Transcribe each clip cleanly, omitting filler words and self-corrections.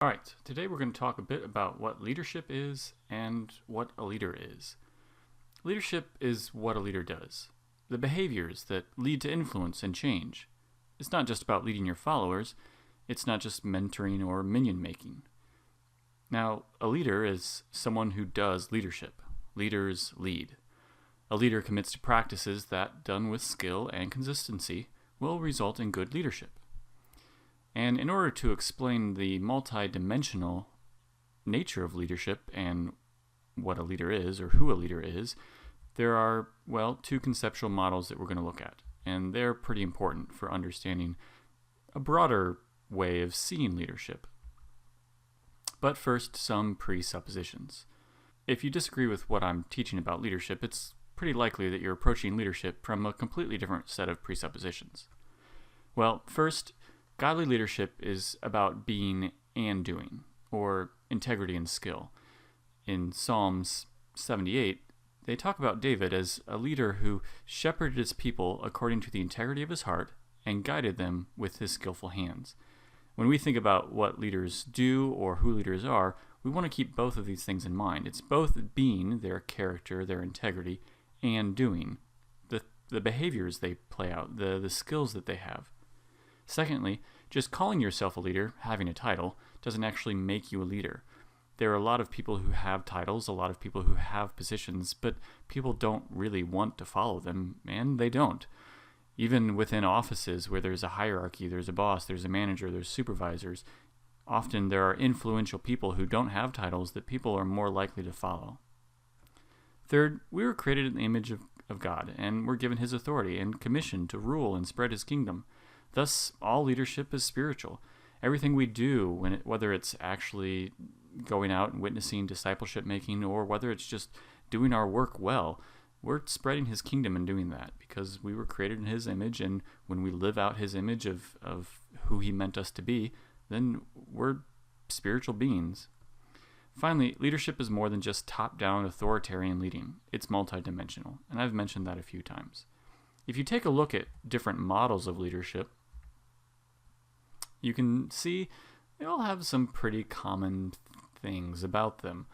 All right, today we're going to talk a bit about what leadership is and what a leader is. Leadership is what a leader does, the behaviors that lead to influence and change. It's not just about leading your followers, it's not just mentoring or minion making. Now, a leader is someone who does leadership. Leaders lead. A leader commits to practices that, done with skill and consistency, will result in good leadership. And in order to explain the multi-dimensional nature of leadership and what a leader is or who a leader is, there are, two conceptual models that we're going to look at. And they're pretty important for understanding a broader way of seeing leadership. But first, some presuppositions. If you disagree with what I'm teaching about leadership, it's pretty likely that you're approaching leadership from a completely different set of presuppositions. Well, first, godly leadership is about being and doing, or integrity and skill. In Psalms 78, they talk about David as a leader who shepherded his people according to the integrity of his heart and guided them with his skillful hands. When we think about what leaders do or who leaders are, we want to keep both of these things in mind. It's both being, their character, their integrity, and doing, the behaviors they play out, the skills that they have. Secondly, just calling yourself a leader, having a title, doesn't actually make you a leader. There are a lot of people who have titles, a lot of people who have positions, but people don't really want to follow them, and they don't. Even within offices where there's a hierarchy, there's a boss, there's a manager, there's supervisors, often there are influential people who don't have titles that people are more likely to follow. Third, we were created in the image of God, and we're given His authority and commission to rule and spread His kingdom. Thus, all leadership is spiritual. Everything we do, whether it's actually going out and witnessing, discipleship making, or whether it's just doing our work well, we're spreading His kingdom and doing that because we were created in His image, and when we live out His image of who He meant us to be, then we're spiritual beings. Finally, leadership is more than just top-down authoritarian leading. It's multidimensional, and I've mentioned that a few times. If you take a look at different models of leadership, you can see they all have some pretty common things about them.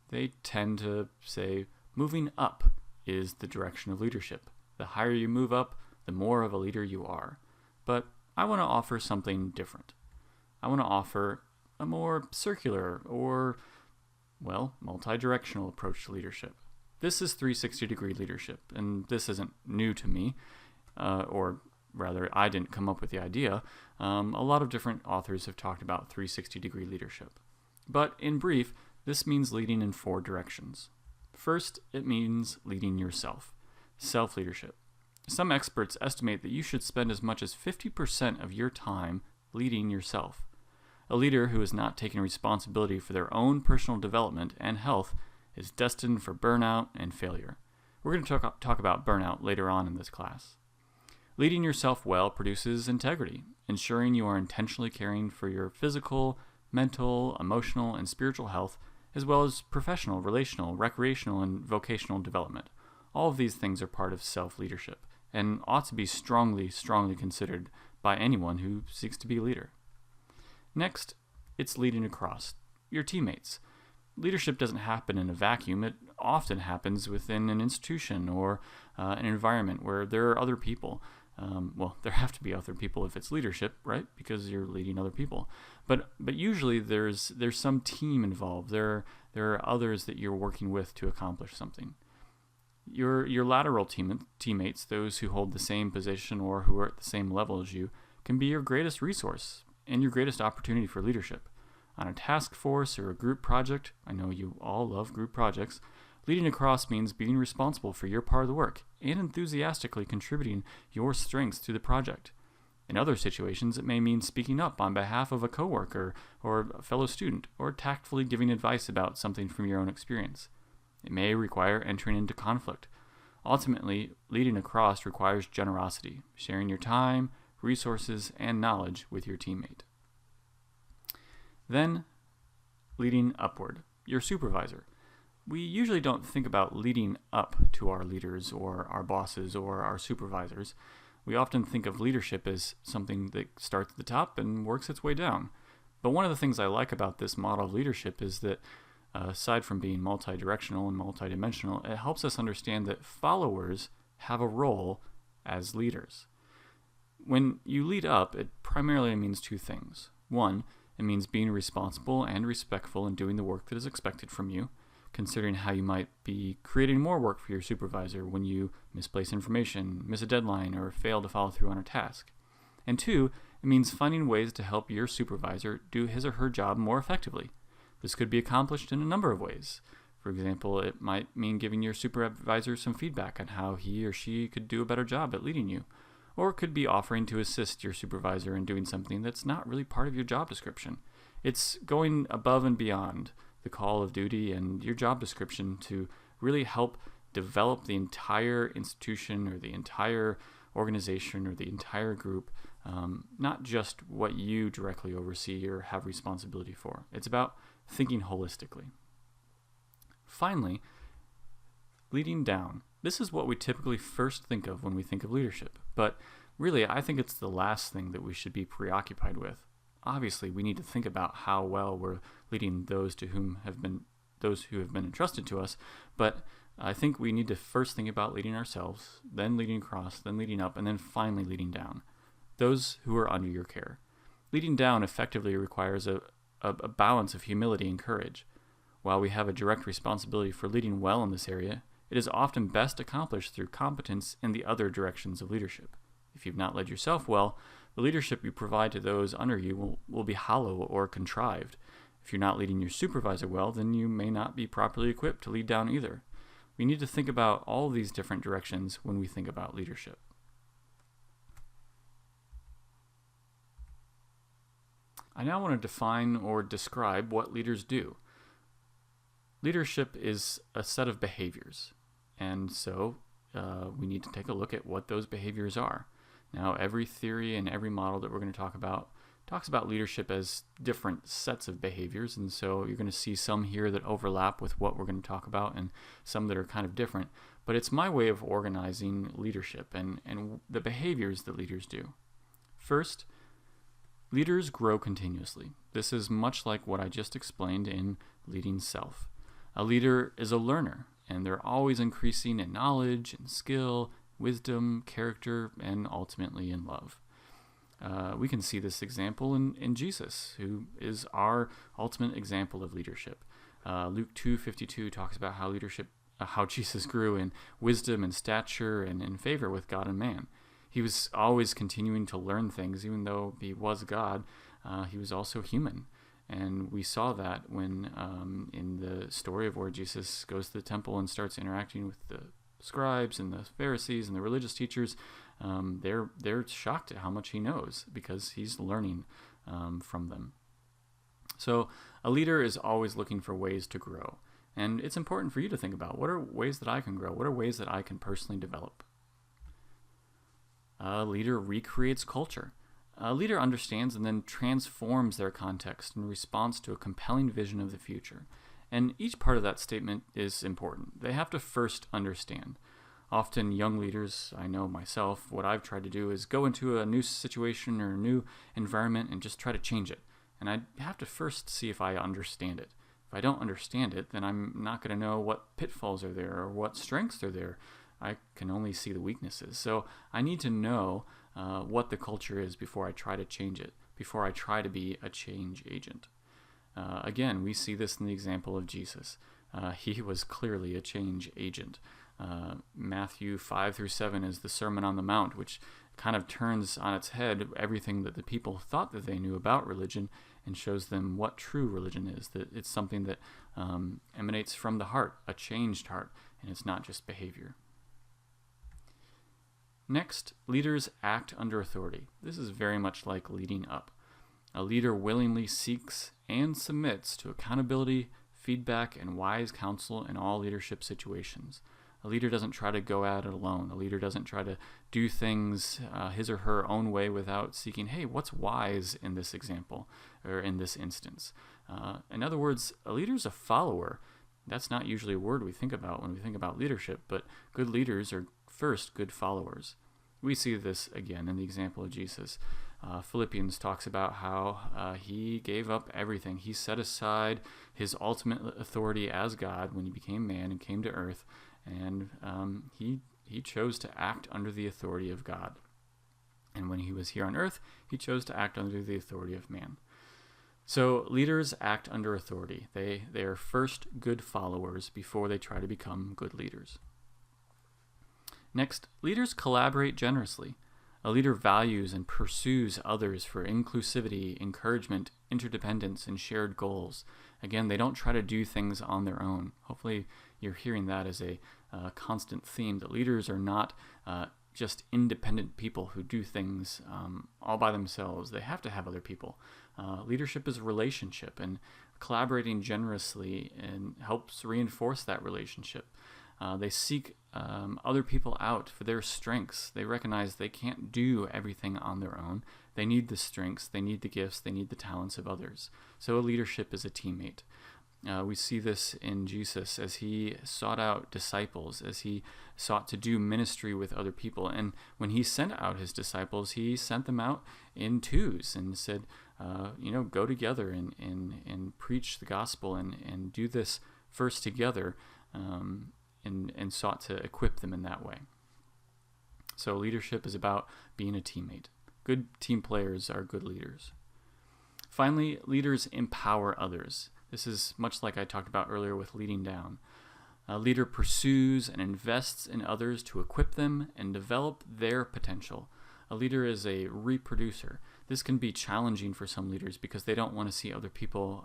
They tend to say moving up is the direction of leadership. The higher you move up, the more of a leader you are. But I want to offer something different. I want to offer a more circular or, multi-directional approach to leadership. This is 360-degree leadership, and this isn't new to me, or rather, I didn't come up with the idea. A lot of different authors have talked about 360-degree leadership. But in brief, this means leading in 4 directions. First, it means leading yourself, self-leadership. Some experts estimate that you should spend as much as 50% of your time leading yourself. A leader who is not taking responsibility for their own personal development and health is destined for burnout and failure. We're going to talk about burnout later on in this class. Leading yourself well produces integrity, ensuring you are intentionally caring for your physical, mental, emotional, and spiritual health, as well as professional, relational, recreational, and vocational development. All of these things are part of self-leadership and ought to be strongly considered by anyone who seeks to be a leader. Next, it's leading across your teammates. Leadership doesn't happen in a vacuum. It often happens within an institution or an environment where there are other people. There have to be other people if it's leadership, right? Because you're leading other people. But usually there's some team involved. There are others that you're working with to accomplish something. Your lateral teammates, those who hold the same position or who are at the same level as you, can be your greatest resource and your greatest opportunity for leadership. On a task force or a group project, I know you all love group projects, leading across means being responsible for your part of the work and enthusiastically contributing your strengths to the project. In other situations, it may mean speaking up on behalf of a coworker or a fellow student, or tactfully giving advice about something from your own experience. It may require entering into conflict. Ultimately, leading across requires generosity, sharing your time, resources, and knowledge with your teammate. Then, leading upward, your supervisor. We usually don't think about leading up to our leaders or our bosses or our supervisors. We often think of leadership as something that starts at the top and works its way down. But one of the things I like about this model of leadership is that aside from being multi-directional and multi-dimensional, it helps us understand that followers have a role as leaders. When you lead up, it primarily means two things. One, it means being responsible and respectful in doing the work that is expected from you, considering how you might be creating more work for your supervisor when you misplace information, miss a deadline, or fail to follow through on a task. And two, it means finding ways to help your supervisor do his or her job more effectively. This could be accomplished in a number of ways. For example, it might mean giving your supervisor some feedback on how he or she could do a better job at leading you. Or it could be offering to assist your supervisor in doing something that's not really part of your job description. It's going above and beyond the call of duty and your job description to really help develop the entire institution or the entire organization or the entire group, not just what you directly oversee or have responsibility for. It's about thinking holistically. Finally, leading down. This is what we typically first think of when we think of leadership, but really I think it's the last thing that we should be preoccupied with. Obviously, we need to think about how well we're leading those who have been entrusted to us, but I think we need to first think about leading ourselves, then leading across, then leading up, and then finally leading down. Those who are under your care. Leading down effectively requires a balance of humility and courage. While we have a direct responsibility for leading well in this area, it is often best accomplished through competence in the other directions of leadership. If you've not led yourself well, the leadership you provide to those under you will be hollow or contrived. If you're not leading your supervisor well, then you may not be properly equipped to lead down either. We need to think about all these different directions when we think about leadership. I now want to define or describe what leaders do. Leadership is a set of behaviors, and so we need to take a look at what those behaviors are. Now, every theory and every model that we're going to talk about talks about leadership as different sets of behaviors, and so you're going to see some here that overlap with what we're going to talk about and some that are kind of different. But it's my way of organizing leadership and the behaviors that leaders do. First, leaders grow continuously. This is much like what I just explained in leading self. A leader is a learner, and they're always increasing in knowledge and skill, wisdom, character, and ultimately in love. We can see this example in Jesus, who is our ultimate example of leadership. Luke 2:52 talks about how Jesus grew in wisdom and stature and in favor with God and man. He was always continuing to learn things, even though he was God. He was also human. And we saw that when in the story of where Jesus goes to the temple and starts interacting with the scribes and the Pharisees and the religious teachers. They're shocked at how much he knows because he's learning from them. So a leader is always looking for ways to grow. And it's important for you to think about, what are ways that I can grow? What are ways that I can personally develop? A leader recreates culture. A leader understands and then transforms their context in response to a compelling vision of the future. And each part of that statement is important. They have to first understand. Often young leaders, I know myself, what I've tried to do is go into a new situation or a new environment and just try to change it. And I have to first see if I understand it. If I don't understand it, then I'm not going to know what pitfalls are there or what strengths are there. I can only see the weaknesses. So I need to know what the culture is before I try to change it, before I try to be a change agent. Again, we see this in the example of Jesus. He was clearly a change agent. Matthew 5-7 is the Sermon on the Mount, which kind of turns on its head everything that the people thought that they knew about religion and shows them what true religion is, that it's something that emanates from the heart, a changed heart, and it's not just behavior. Next, leaders act under authority. This is very much like leading up. A leader willingly seeks and submits to accountability, feedback, and wise counsel in all leadership situations. A leader doesn't try to go at it alone. A leader doesn't try to do things his or her own way without seeking, hey, what's wise in this example or in this instance? In other words, a leader's a follower. That's not usually a word we think about when we think about leadership, but good leaders are first good followers. We see this again in the example of Jesus. Philippians talks about how he gave up everything. He set aside his ultimate authority as God when he became man and came to earth, and he chose to act under the authority of God. And when he was here on earth, he chose to act under the authority of man. So leaders act under authority. They are first good followers before they try to become good leaders. Next, leaders collaborate generously. A leader values and pursues others for inclusivity, encouragement, interdependence, and shared goals. Again, they don't try to do things on their own. Hopefully you're hearing that as a constant theme, that leaders are not just independent people who do things all by themselves. They have to have other people. Leadership is a relationship, and collaborating generously and helps reinforce that relationship. They seek other people out for their strengths. They recognize they can't do everything on their own. They need the strengths, they need the gifts, they need the talents of others. So a leadership is a teammate. We see this in Jesus as he sought out disciples, as he sought to do ministry with other people. And when he sent out his disciples, he sent them out in twos and said, go together and preach the gospel and do this first together, and sought to equip them in that way. So leadership is about being a teammate. Good team players are good leaders. Finally, leaders empower others. This is much like I talked about earlier with leading down. A leader pursues and invests in others to equip them and develop their potential. A leader is a reproducer. This can be challenging for some leaders because they don't want to see other people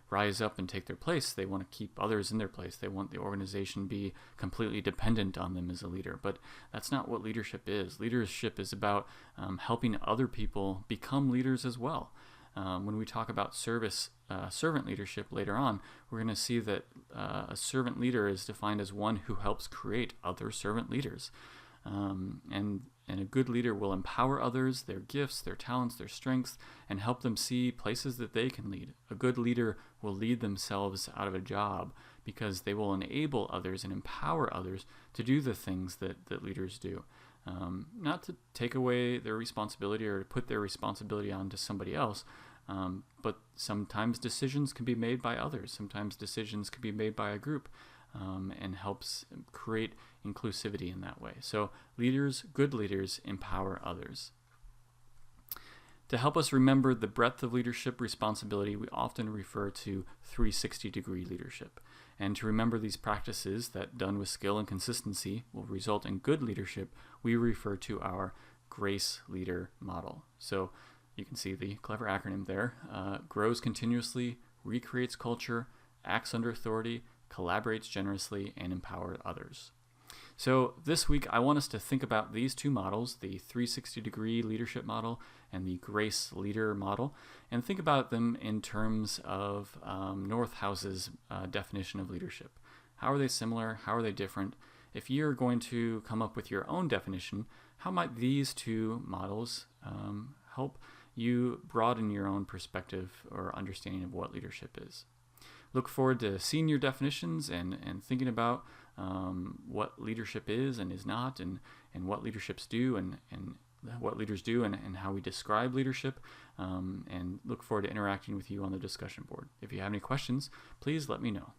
rise up and take their place. They want to keep others in their place. They want the organization to be completely dependent on them as a leader. But that's not what leadership is. Leadership is about helping other people become leaders as well. When we talk about servant leadership later on, we're going to see that a servant leader is defined as one who helps create other servant leaders. And a good leader will empower others, their gifts, their talents, their strengths, and help them see places that they can lead. A good leader will lead themselves out of a job because they will enable others and empower others to do the things that leaders do. Not to take away their responsibility or to put their responsibility onto somebody else, but sometimes decisions can be made by others. Sometimes decisions can be made by a group, and helps create inclusivity in that way. So good leaders empower others. To help us remember the breadth of leadership responsibility, we often refer to 360-degree leadership. And to remember these practices that, done with skill and consistency, will result in good leadership, we refer to our G.R.A.C.E leader model. So you can see the clever acronym there. Grows continuously, recreates culture, acts under authority, collaborates generously, and empowers others. So this week, I want us to think about these two models, the 360-degree leadership model and the G.R.A.C.E leader model, and think about them in terms of Northhouse's definition of leadership. How are they similar? How are they different? If you're going to come up with your own definition, how might these two models help you broaden your own perspective or understanding of what leadership is? Look forward to seeing your definitions and thinking about what leadership is and is not, and what leaderships do and what leaders do and how we describe leadership, and look forward to interacting with you on the discussion board. If you have any questions, please let me know.